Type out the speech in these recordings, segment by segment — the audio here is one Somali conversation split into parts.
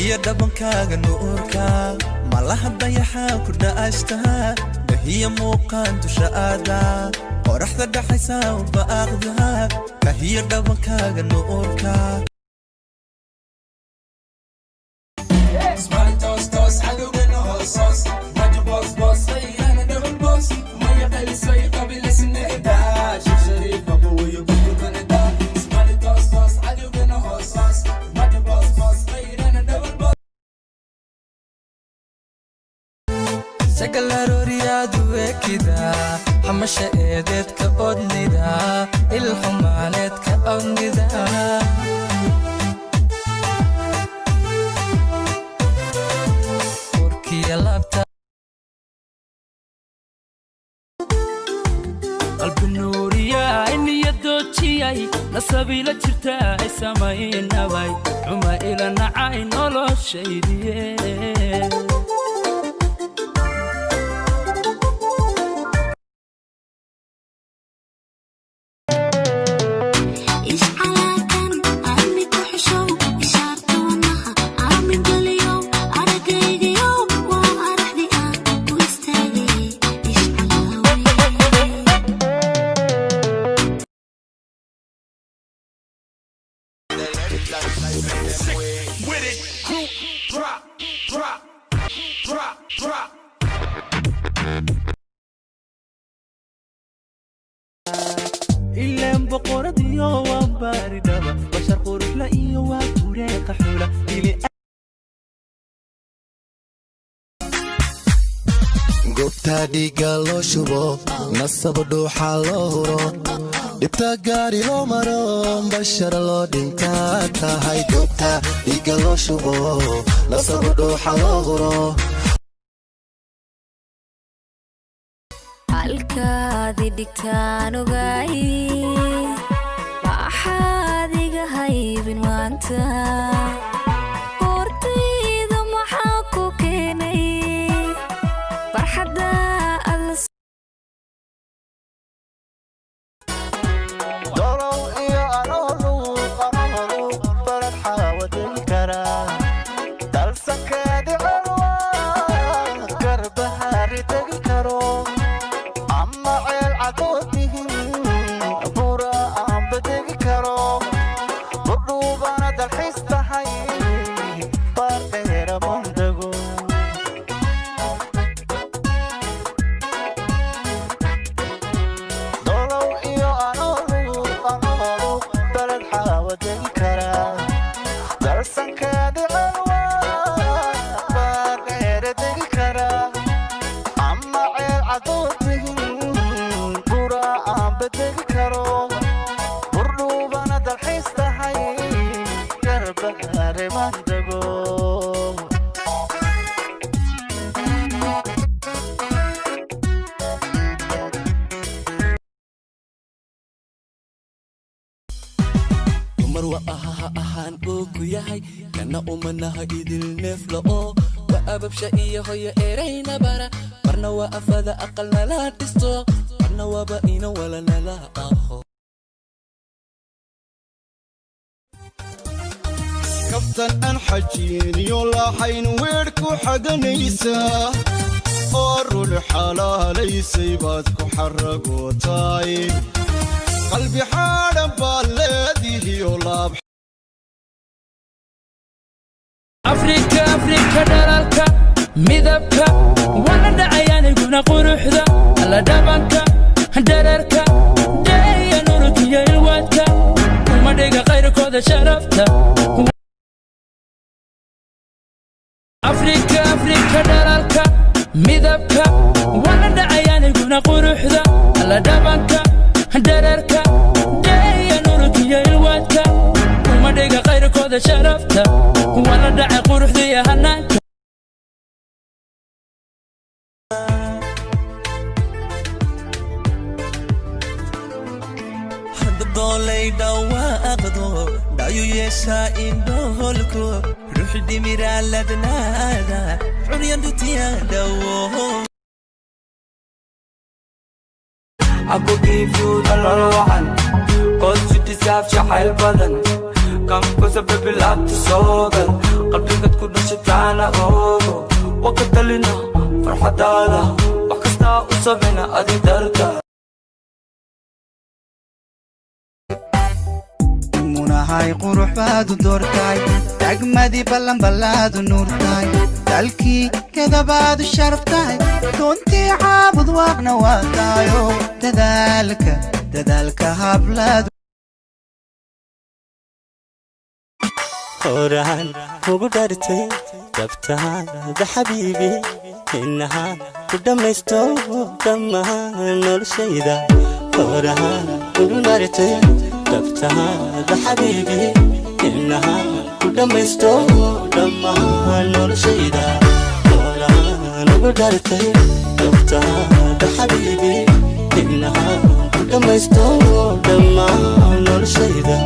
هي دبنكاغا نوركا مالها ضيحا كردا أشتها هي موقان تشاءدا ورحت دحيسا وبأخذها هي دبنكاغا نوركا اسمعي توس توس حلو منه صوص راجل بوس بوس انا دبل بوس ما يقل سوي قبل سنة 11 شريف ابوي يقول كندا اسمعي توس توس حلو منه صوص راجل بوس بوس انا دبل بوس شكل رورياد وكذا حمشة ايدت كأودندا الحمانت كأودندا قلب النور يا إني يدوتشي نصبي لجرتا سماين نواي عما إلى نعاين ولو شيدي with it, group, drop, drop, drop, drop. إلا بقرة يوم باردة بشر قرف لا يوم فريق حولة قبتا ديقا لو شبو نصب دوحا لو هرو دبتا قاري لو مرو بشر لو دينتا تاهاي قبتا ديقا لو شبو نصب دوحا لو هرو halkaadi dhigtaan ogaay maxaad iga haybin maanta hortayda maxaa ku keenay farxadda dolow iyo anoolu farad xaawadin kara dalsankeedi calwa garbahaari tegi karo ahaan oo ku yahay kana umanaha idil neeflo oo waa ababsha iyo hoyo ereyna bara marna waa afada aqalna la dhisto marna waaba ina walana la aqo kaftan an xajiin iyo laaxayn weerku xaganaysa oo rul xalaalaysay baad ku xaragootay qalbi xaadan baaleedihi iyo laab Afrika Afrika dalalka midabka wana dhacayaan iguna quruxda la dhabanka dararka deeya nurkiya ilwaadka uma dhiga qayrkooda sharafta Afrika Afrika dalalka midabka wana dhacayaan iguna quruxda la dhabanka dararka deeya nurkiya ilwaadka uma dhiga qayrkooda sharafta wala dhacay quruxdiya hanaanka dolay dhawaaqdo dhayu yeesha indhoolku ruux dhimiradnaada xuriyandutiya dhawo I could give you the love one cause you deserve your help badan kankusa baby laabta soogal qalbigad ku dhashataana oogo waka talina farxadaada wax kastaa u sameyna adi darta munahay qurux baadu doortaay dagmadii ballanballaadu nuurtaay dalkii kadabaadu sharaftaay doontii caabud waaqna waa taayo dadaalka hablaadu horaan kugu dhartay gabdhahaada xabiibi innaha ku dhammaysto dhammaan noloshayda horaan kugu dhartay gabdhahaada xabiibi innaha ku dhammaysto dhammaan noloshayda horaan kugu dhartay gabdhahaada xabiibi innaha ku dhammaysto dhammaan noloshayda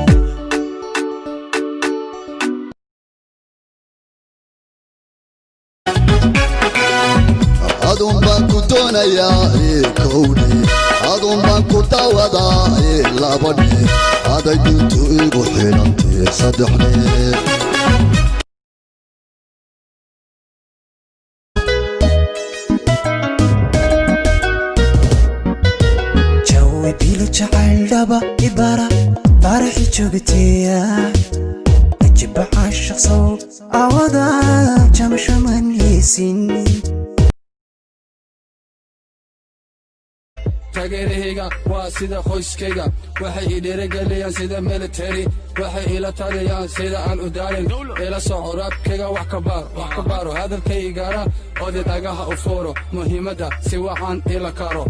adun baan ku doonayaa kowdhe adun baan ku dawadaa labadhe aday dintu igu xidhantee saddexdhe jawi bilo jacayl dhaba ibara baraxi joogteeya ajiba caashaqsow awada jamashaman yeesin taageerahayga waa sida qoyskayga waxay ii dhiirigeliyaan sida military waxay ila taliyaan sida aan u daalin ila soco raabkayga wax ka baaro hadalkaygana oodi dhagaha u fuuro muhiimadda si waxaan ila karo